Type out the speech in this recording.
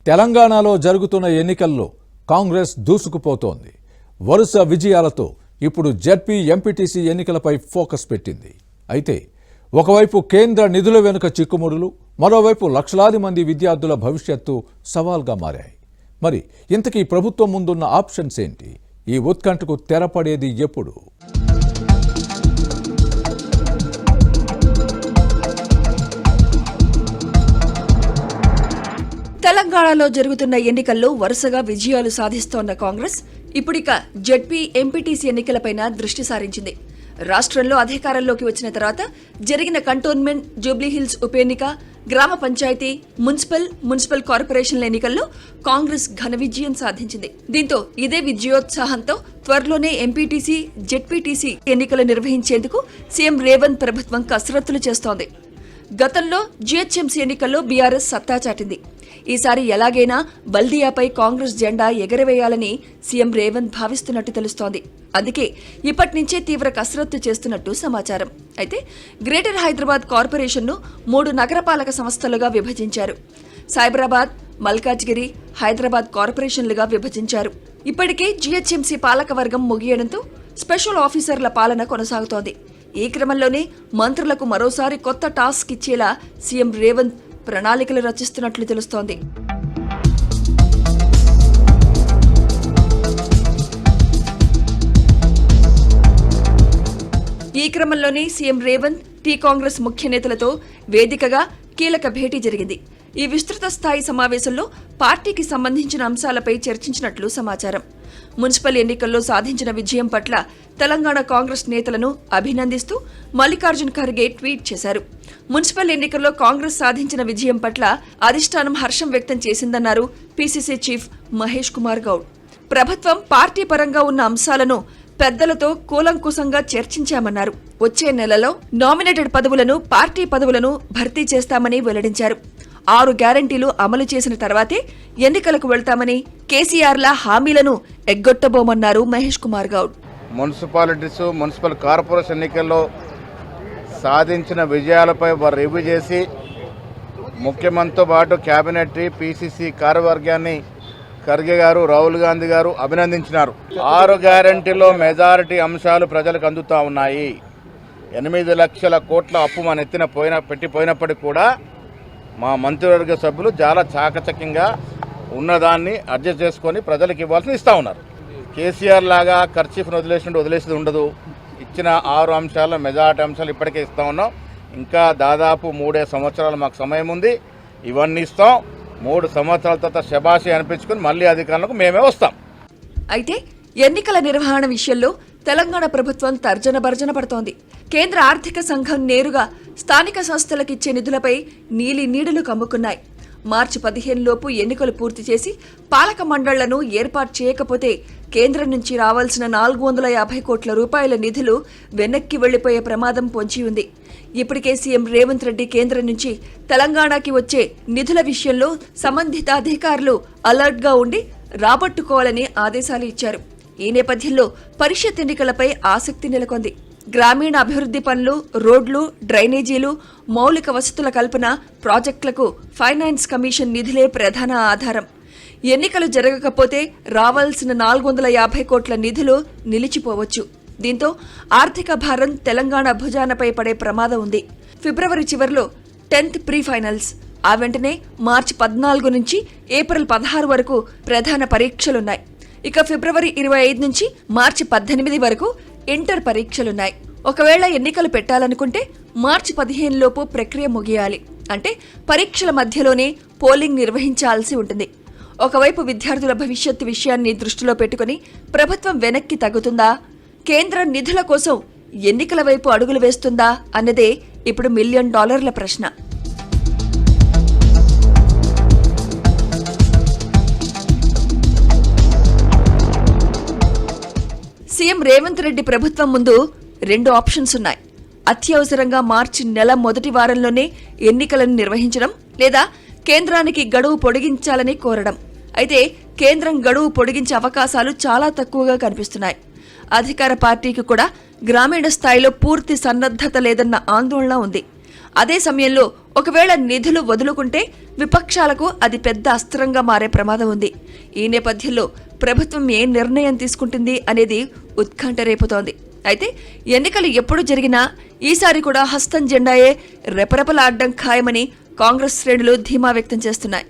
తెలంగాణలో జరుగుతున్న ఎన్నికల్లో కాంగ్రెస్ దూసుకుపోతోంది. వరుస విజయాలతో ఇప్పుడు జెడ్పీ ఎంపీటీసీ ఎన్నికలపై ఫోకస్ పెట్టింది. అయితే ఒకవైపు కేంద్ర నిధుల వెనుక చిక్కుముడులు, మరోవైపు లక్షలాది మంది విద్యార్థుల భవిష్యత్తు సవాల్గా మారాయి. మరి ఇంతకీ ప్రభుత్వం ముందున్న ఆప్షన్స్ ఏంటి? ఈ ఉత్కంఠకు తెరపడేది ఎప్పుడు? తెలంగాణలో జరుగుతున్న ఎన్నికల్లో వరుసగా విజయాలు సాధిస్తోన్న కాంగ్రెస్ ఇప్పుడిక జెడ్పీ ఎంపీటీసీ ఎన్నికలపైన దృష్టి సారించింది. రాష్ట్రంలో అధికారంలోకి వచ్చిన తర్వాత జరిగిన కంటోన్మెంట్, జూబ్లీహిల్స్ ఉప ఎన్నిక, గ్రామ పంచాయతీ, మున్సిపల్ కార్పొరేషన్ల ఎన్నికల్లో కాంగ్రెస్ ఘన విజయం సాధించింది. దీంతో ఇదే విజయోత్సాహంతో త్వరలోనే ఎంపీటీసీ, జెడ్పీటీసీ ఎన్నికలు నిర్వహించేందుకు సీఎం రేవంత్ ప్రభుత్వం కసరత్తులు చేస్తోంది. గతంలో జీహెచ్ఎంసీ ఎన్నికల్లో బీఆర్ఎస్ సత్తా చాటింది. ఈసారి ఎలాగైనా బల్దియాపై కాంగ్రెస్ జెండా ఎగరవేయాలని సీఎం రేవంత్ భావిస్తున్నట్టు తెలుస్తోంది. అందుకే ఇప్పటి నుంచే తీవ్ర కసరత్తు చేస్తున్నట్టు సమాచారం. అయితే గ్రేటర్ హైదరాబాద్ కార్పొరేషన్ను 3 నగరపాలక సంస్థలుగా విభజించారు. సైబరాబాద్, మల్కాజ్గిరి, హైదరాబాద్ కార్పొరేషన్లుగా విభజించారు. ఇప్పటికే జీహెచ్ఎంసీ పాలకవర్గం ముగియడంతో స్పెషల్ ఆఫీసర్ల పాలన కొనసాగుతోంది. ఈ క్రమంలోనే మంత్రులకు మరోసారి కొత్త టాస్క్ ఇచ్చేలా సీఎం రేవంత్ ప్రణాళికలు రచిస్తున్నట్లు తెలుస్తోంది. ఈ క్రమంలోనే సీఎం రేవంత్ టీ కాంగ్రెస్ ముఖ్య నేతలతో వేదికగా కీలక భేటీ జరిగింది. ఈ విస్తృత స్థాయి సమావేశంలో పార్టీకి సంబంధించిన అంశాలపై చర్చించినట్లు సమాచారం. మున్సిపల్ ఎన్నికల్లో సాధించిన విజయం పట్ల తెలంగాణ కాంగ్రెస్ నేతలను అభినందిస్తూ మల్లికార్జున్ ఖర్గే ట్వీట్ చేశారు. మున్సిపల్ ఎన్నికల్లో కాంగ్రెస్ సాధించిన విజయం పట్ల అధిష్టానం హర్షం వ్యక్తం చేసిందన్నారు పీసీసీ చీఫ్ మహేష్ కుమార్ గౌడ్. ప్రభుత్వం పార్టీ పరంగా ఉన్న అంశాలను పెద్దలతో కూలంకుశంగా చర్చించామన్నారు. వచ్చే నెలలో నామినేటెడ్ పదవులను, పార్టీ పదవులను భర్తీ చేస్తామని వెల్లడించారు. 6 గ్యారంటీలు అమలు చేసిన తర్వాతే ఎన్నికలకు వెళ్తామని, కేసీఆర్ల హామీలను ఎగ్గొట్టబోమన్నారు Mahesh Kumar Goud. Municipalities, municipal corporation ఎన్నికల్లో సాధించిన విజయాలపై వారు రివ్యూ చేసి ముఖ్యమంత్రితో పాటు కేబినెట్, పీసీసీ కార్యవర్గాన్ని ఖర్గే గారు, రాహుల్ గాంధీ గారు అభినందించినారు. 6 గ్యారంటీలో మెజారిటీ అంశాలు ప్రజలకు అందుతూ ఉన్నాయి. 8 లక్షల కోట్ల అప్పు మన ఎత్తిన పెట్టిపోయినప్పటికీ కూడా మా మంత్రివర్గ సభ్యులు చాలా చాకచక్యంగా ఉన్నదాన్ని అడ్జస్ట్ చేసుకొని ప్రజలకు ఇవ్వాల్సిన ఇస్తూ ఉన్నారు. కేసీఆర్ లాగా ఖర్చీఫ్ను వదిలేసేది ఉండదు. ఇచ్చిన 6 అంశాల మెజారిటీ అంశాలు ఇప్పటికే ఇస్తూ ఉన్నాం. ఇంకా దాదాపు 3 సంవత్సరాలు మాకు సమయం ఉంది. ఇవన్నీ ఇస్తాం. 3 సంవత్సరాల తర్వాత శబాషి అనిపించుకుని మళ్ళీ అధికారులకు మేమే వస్తాం. అయితే ఎన్నికల నిర్వహణ విషయంలో తెలంగాణ ప్రభుత్వం తర్జన భర్జన పడుతోంది. కేంద్ర ఆర్థిక సంఘం నేరుగా స్థానిక సంస్థలకిచ్చే నిధులపై నీళ్లు కమ్ముకున్నాయి. మార్చి 15 లోపు ఎన్నికలు పూర్తి చేసి పాలక మండళ్లను ఏర్పాటు చేయకపోతే కేంద్రం నుంచి రావాల్సిన 450 కోట్ల రూపాయల నిధులు వెనక్కి వెళ్లిపోయే ప్రమాదం పొంచి ఉంది. ఇప్పటికే సీఎం రేవంత్ రెడ్డి కేంద్రం నుంచి తెలంగాణకి వచ్చే నిధుల విషయంలో సంబంధిత అధికారులు అలర్ట్గా ఉండి రాబట్టుకోవాలని ఆదేశాలు ఇచ్చారు. ఈ నేపథ్యంలో పరిషత్ ఎన్నికలపై ఆసక్తి నెలకొంది. గ్రామీణ అభివృద్ధి పనులు, రోడ్లు, డ్రైనేజీలు, మౌలిక వసతుల కల్పన ప్రాజెక్టులకు ఫైనాన్స్ కమిషన్ నిధులే ప్రధాన ఆధారం. ఎన్నికలు జరగకపోతే రావాల్సిన 450 కోట్ల నిధులు నిలిచిపోవచ్చు. దీంతో ఆర్థిక భారం తెలంగాణ భుజానపై పడే ప్రమాదం ఉంది. ఫిబ్రవరి చివరిలో 10th ప్రీ ఫైనల్స్, ఆ వెంటనే మార్చి 14 నుంచి ఏప్రిల్ 16 వరకు ప్రధాన పరీక్షలున్నాయి. ఇక ఫిబ్రవరి 25 నుంచి మార్చి 18 వరకు ఇంటర్ పరీక్షలున్నాయి. ఒకవేళ ఎన్నికలు పెట్టాలనుకుంటే మార్చి 15 లోపు ప్రక్రియ ముగియాలి. అంటే పరీక్షల మధ్యలోనే పోలింగ్ నిర్వహించాల్సి ఉంటుంది. ఒకవైపు విద్యార్థుల భవిష్యత్తు విషయాన్ని దృష్టిలో పెట్టుకుని ప్రభుత్వం వెనక్కి తగ్గుతుందా, కేంద్రం నిధుల కోసం ఎన్నికల వైపు అడుగులు వేస్తుందా అన్నదే ఇప్పుడు $1 మిలియన్ ప్రశ్న. సీఎం రేవంత్ రెడ్డి ప్రభుత్వం ముందు 2 ఆప్షన్స్ ఉన్నాయి. అత్యవసరంగా మార్చి నెల మొదటి వారంలోనే ఎన్నికలను నిర్వహించడం, లేదా కేంద్రానికి గడువు పొడిగించాలని కోరడం. అయితే కేంద్రం గడువు పొడిగించే అవకాశాలు చాలా తక్కువగా కనిపిస్తున్నాయి. అధికార పార్టీకి కూడా గ్రామీణ స్థాయిలో పూర్తి సన్నద్ధత లేదన్న ఆందోళన ఉంది. అదే సమయంలో ఒకవేళ నిధులు వదులుకుంటే విపక్షాలకు అది పెద్ద అస్త్రంగా మారే ప్రమాదం ఉంది. ఈ నేపథ్యంలో ప్రభుత్వం ఏ నిర్ణయం తీసుకుంటుంది అనేది ఉత్కంఠ రేపుతోంది. అయితే ఎన్నికలు ఎప్పుడు జరిగినా ఈసారి కూడా హస్తం జెండాయే రెపరెపలాడడం ఖాయమని కాంగ్రెస్ శ్రేణులు ధీమా వ్యక్తం చేస్తున్నాయి.